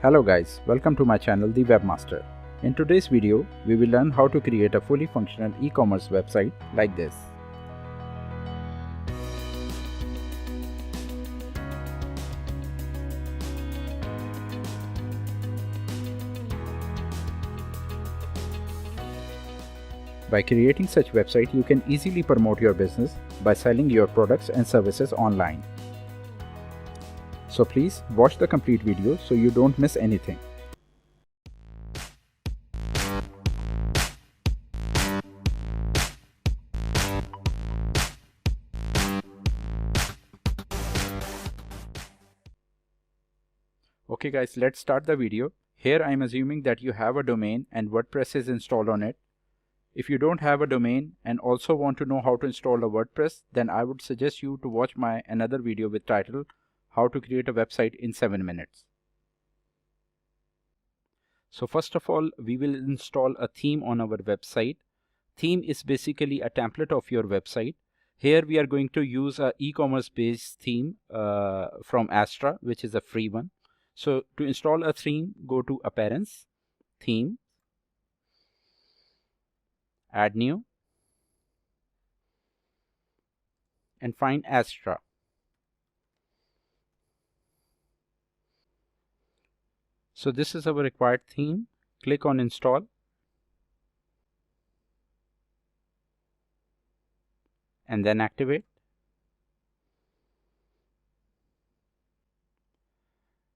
Hello guys, welcome to my channel The Webmaster. In today's video, we will learn how to create a fully functional e-commerce website like this. By creating such website, you can easily promote your business by selling your products and services online. So please watch the complete video so you don't miss anything. Okay guys, let's start the video. Here I am assuming that you have a domain and WordPress is installed on it. If you don't have a domain and also want to know how to install a WordPress, then I would suggest you to watch my another video with title How to Create a Website in 7 Minutes. So first of all, we will install a theme on our website. Theme is basically a template of your website. Here we are going to use a e-commerce based theme from Astra, which is a free one. So to install a theme, go to Appearance, Theme, Add New, and find Astra. So this is our required theme. Click on Install. And then activate.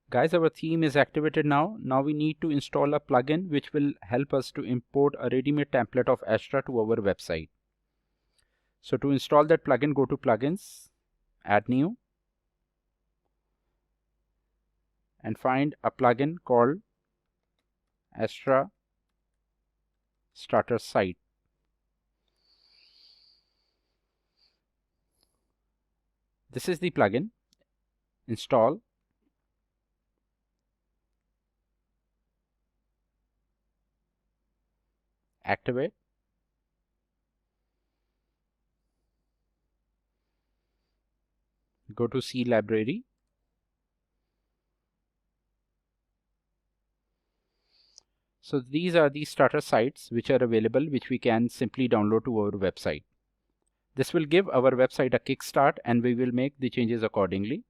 Guys, our theme is activated now. Now we need to install a plugin which will help us to import a ready-made template of Astra to our website. So to install that plugin, go to Plugins, Add New, and find a plugin called Astra Starter Site. This is the plugin. Install. Activate. Go to C library. So these are the starter sites which are available, which we can simply download to our website. This will give our website a kickstart and we will make the changes accordingly.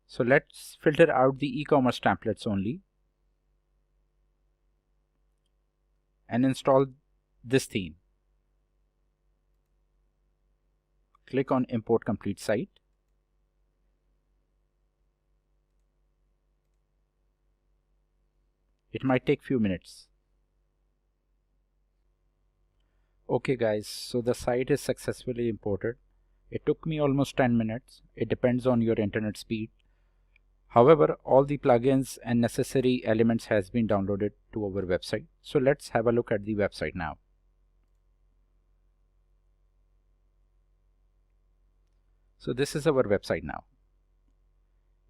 So let's filter out the e-commerce templates only and install this theme. Click on Import Complete Site. It might take few minutes. Okay guys, so the site is successfully imported. It took me almost 10 minutes. It depends on your internet speed. However, all the plugins and necessary elements has been downloaded to our website. So let's have a look at the website now. So this is our website now.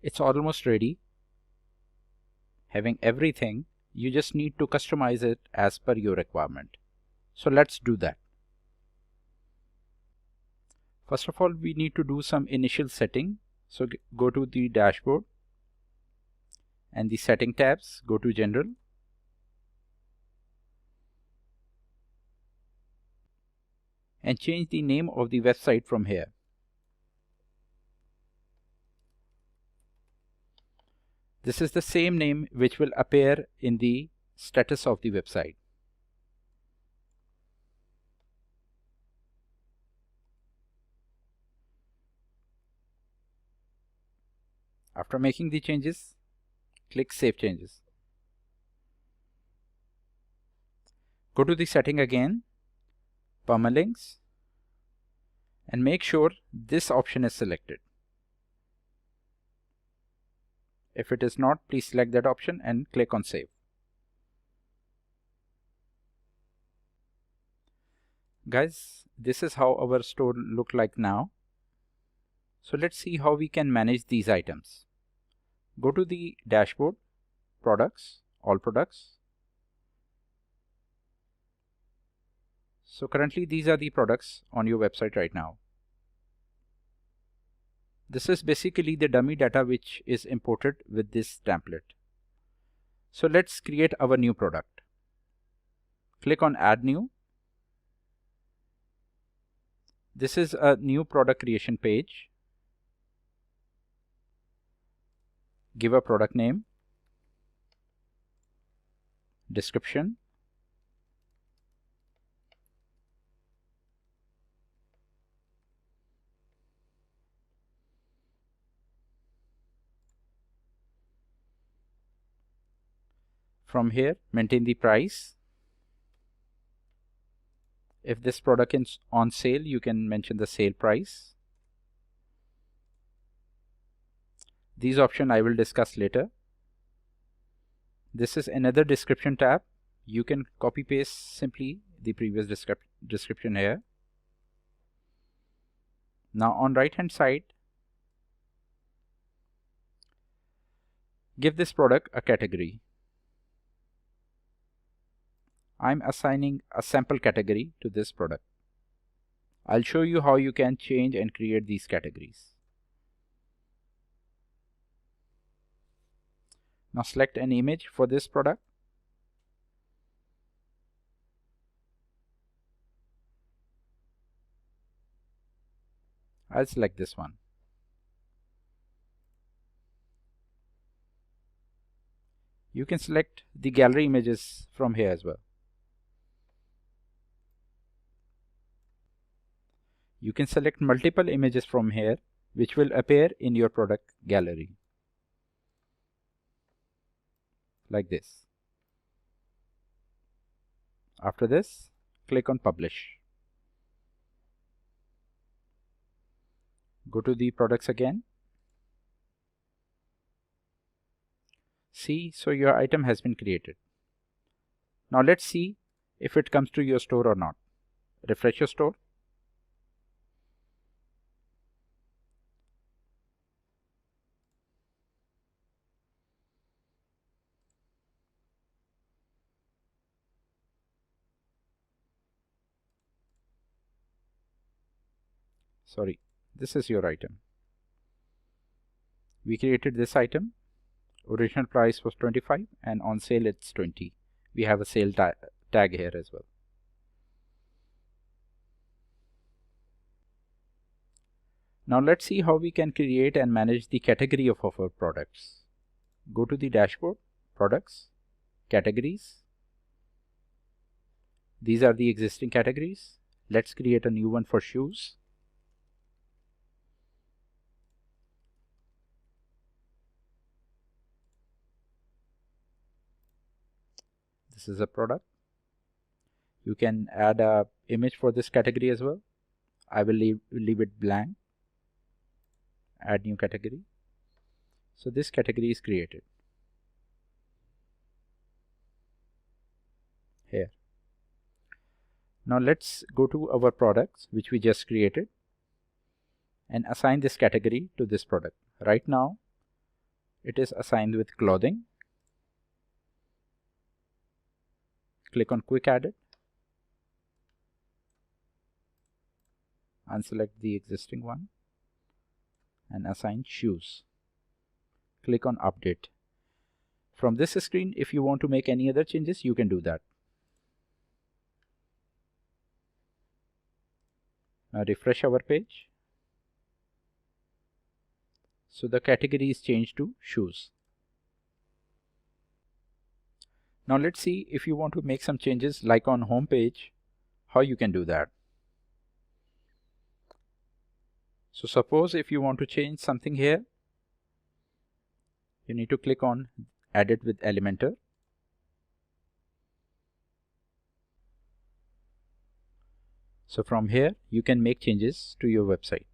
It's almost ready. Having everything, you just need to customize it as per your requirement. So let's do that. First of all, we need to do some initial setting. So go to the dashboard and the setting tabs, go to General. And change the name of the website from here. This is the same name which will appear in the status of the website. After making the changes, click Save Changes. Go to the setting again, permalinks, and make sure this option is selected. If it is not, please select that option and click on Save. Guys, this is how our store look like now. So let's see how we can manage these items. Go to the dashboard, products, all products. So currently these are the products on your website right now. This is basically the dummy data which is imported with this template. So let's create our new product. Click on Add New. This is a new product creation page. Give a product name, description, from here maintain the price. If this product is on sale, you can mention the sale price. These options I will discuss later. This is another description tab. You can copy paste simply the previous description here. Now on right hand side, give this product a category. I'm assigning a sample category to this product. I'll show you how you can change and create these categories. Now select an image for this product. I'll select this one. You can select the gallery images from here as well. You can select multiple images from here which will appear in your product gallery. Like this. After this, click on Publish. Go to the products again. See, so your item has been created. Now let's see if it comes to your store or not. Refresh your store. Sorry, this is your item. We created this item. Original price was 25 and on sale it's 20. We have a sale tag here as well. Now let's see how we can create and manage the category of our products. Go to the dashboard, products, categories. These are the existing categories. Let's create a new one for shoes. This is a product. You can add a image for this category as well. I will leave it blank. Add new category. So this category is created here. Now let's go to our products which we just created and assign this category to this product. Right now it is assigned with clothing. Click on Quick Edit. Unselect the existing one and assign shoes. Click on Update. From this screen, if you want to make any other changes, you can do that. Now refresh our page. So the category is changed to shoes. Now let's see if you want to make some changes like on home page, how you can do that. So suppose if you want to change something here, you need to click on Edit with Elementor. So from here, you can make changes to your website.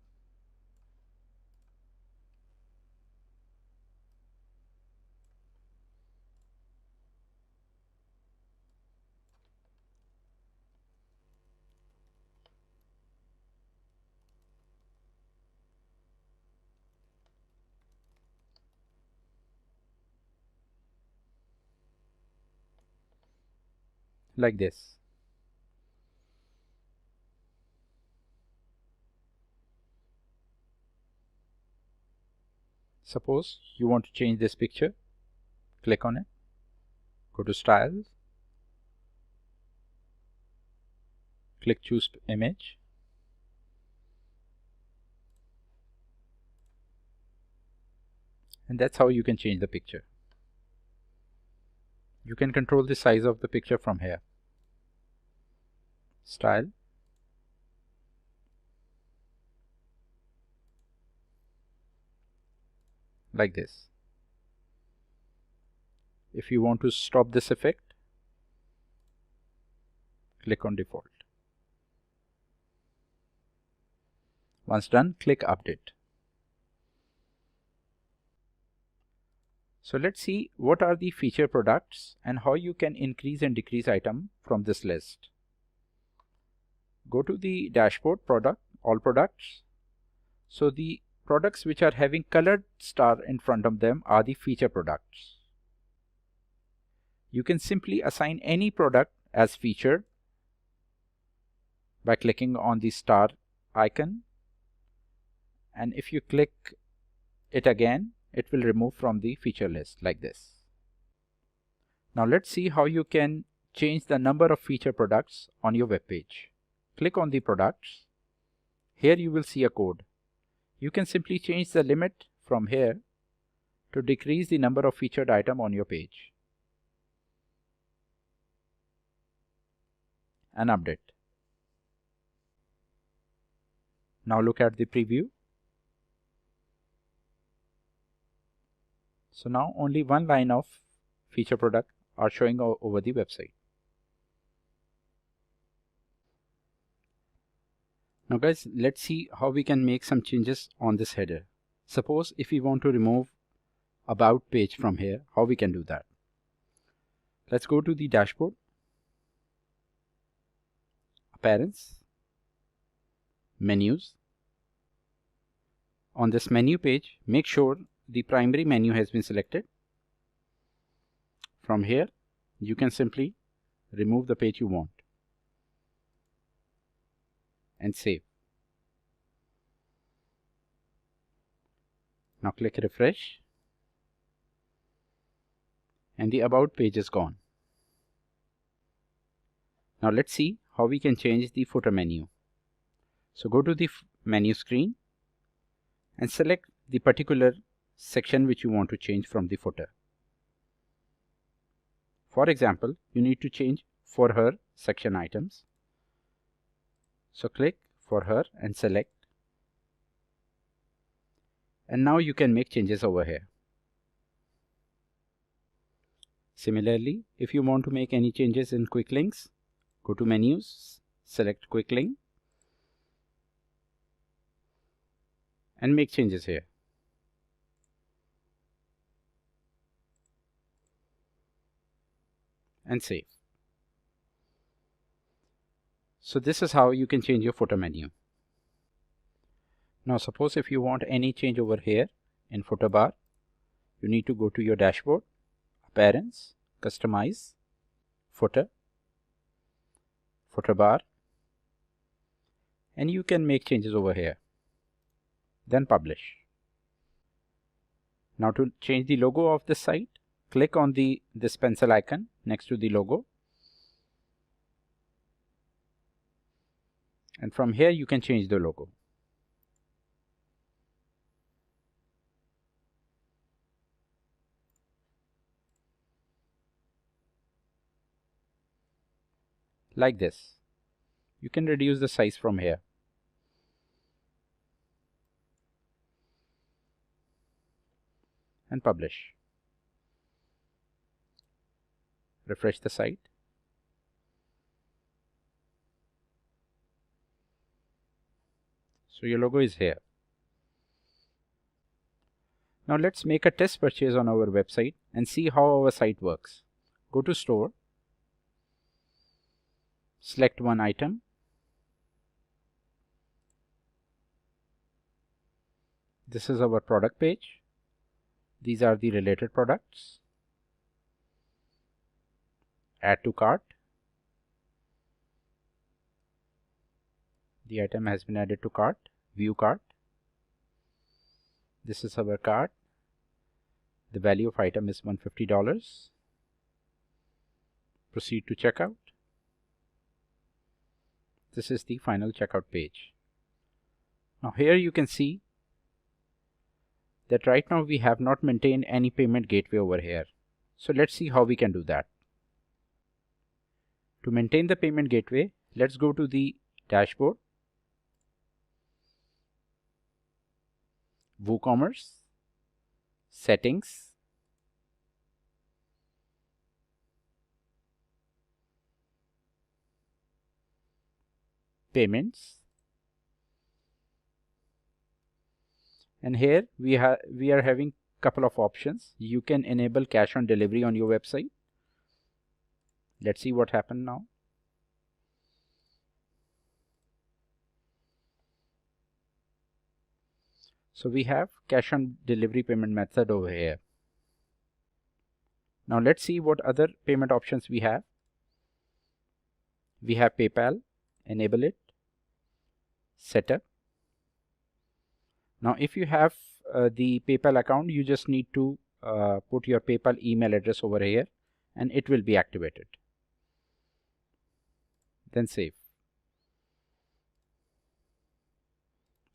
Like this. Suppose you want to change this picture, click on it, go to styles, click choose image, and that's how you can change the picture. You can control the size of the picture from here. Style, like this. If you want to stop this effect, click on default. Once done, click update. So let's see what are the feature products and how you can increase and decrease item from this list. Go to the dashboard, product, all products. So the products which are having colored star in front of them are the feature products. You can simply assign any product as featured by clicking on the star icon, and if you click it again, it will remove from the feature list like this. Now let's see how you can change the number of feature products on your web page. Click on the products. Here you will see a code. You can simply change the limit from here to decrease the number of featured items on your page. And update. Now look at the preview. So now only one line of feature product are showing over the website. Now guys, let's see how we can make some changes on this header. Suppose if we want to remove about page from here, how we can do that? Let's go to the dashboard, appearance, menus. On this menu page, make sure the primary menu has been selected. From here, you can simply remove the page you want and save. Now click refresh and the about page is gone. Now let's see how we can change the footer menu. So go to the menu screen and select the particular section which you want to change from the footer. For example, you need to change for her section items. So click for her and select. And now you can make changes over here. Similarly, if you want to make any changes in quick links, go to menus, select quick link and make changes here. And save. So this is how you can change your footer menu. Now suppose if you want any change over here in footer bar, you need to go to your dashboard, appearance, customize, footer, footer bar, and you can make changes over here. Then publish. Now to change the logo of the site, click on this pencil icon next to the logo. And from here you can change the logo. Like this. You can reduce the size from here. And publish. Refresh the site. So your logo is here. Now let's make a test purchase on our website and see how our site works. Go to store, select one item, this is our product page, these are the related products, add to cart, the item has been added to cart, view cart, this is our cart, The value of item is $150. Proceed to checkout. This is the final checkout page. Now here you can see that right now we have not maintained any payment gateway over here. So let's see how we can do that. To maintain the payment gateway, let's go to the dashboard, WooCommerce, Settings, Payments, and here we are having couple of options. You can enable cash on delivery on your website. Let's see what happened now. So we have cash on delivery payment method over here. Now let's see what other payment options we have. We have PayPal, enable it, setup. Now if you have the PayPal account, you just need to put your PayPal email address over here and it will be activated. Then save.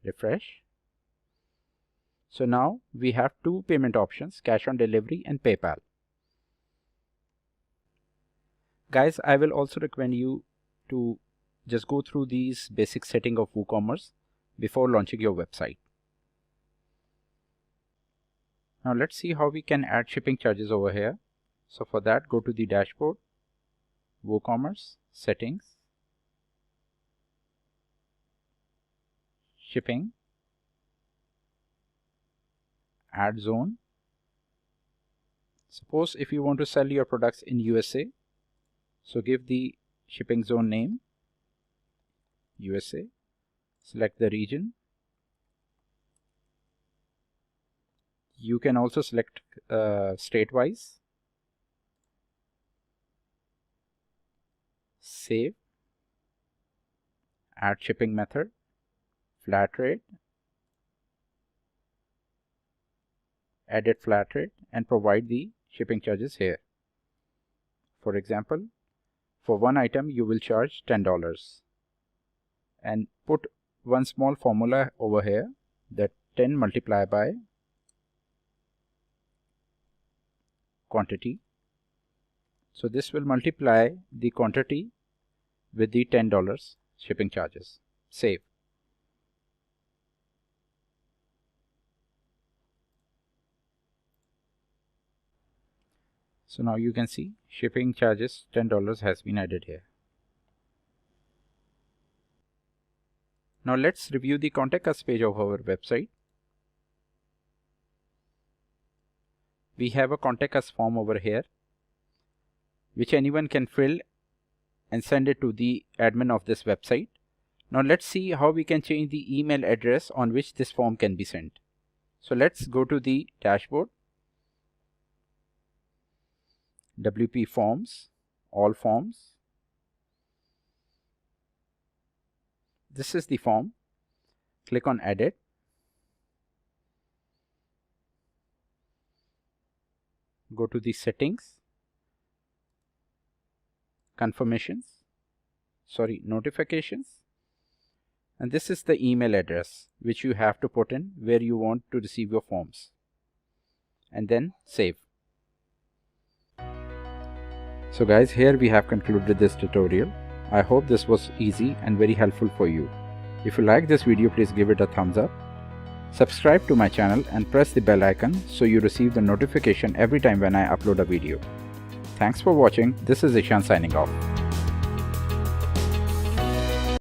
Refresh. So now we have two payment options, cash on delivery and PayPal. Guys, I will also recommend you to just go through these basic settings of WooCommerce before launching your website. Now let's see how we can add shipping charges over here. So for that, go to the dashboard, WooCommerce, Settings, Shipping, Add Zone. Suppose if you want to sell your products in USA, so give the shipping zone name, USA, select the region. You can also select state-wise. Save. Add shipping method, flat rate, edit flat rate, and provide the shipping charges here. For example, for one item you will charge $10 and put one small formula over here, that 10 multiplied by quantity. So this will multiply the quantity with the $10 shipping charges. Save. So now you can see shipping charges $10 has been added here. Now let's review the contact us page of our website. We have a contact us form over here, which anyone can fill and send it to the admin of this website. Now let's see how we can change the email address on which this form can be sent. So let's go to the dashboard, WP Forms, All Forms. This is the form. Click on Edit. Go to the Settings, Notifications, and this is the email address which you have to put in where you want to receive your forms, and then save. So guys, here we have concluded this tutorial. I hope this was easy and very helpful for you. If you like this video, please give it a thumbs up. Subscribe to my channel and press the bell icon so you receive the notification every time when I upload a video. Thanks for watching. This is Ishan signing off.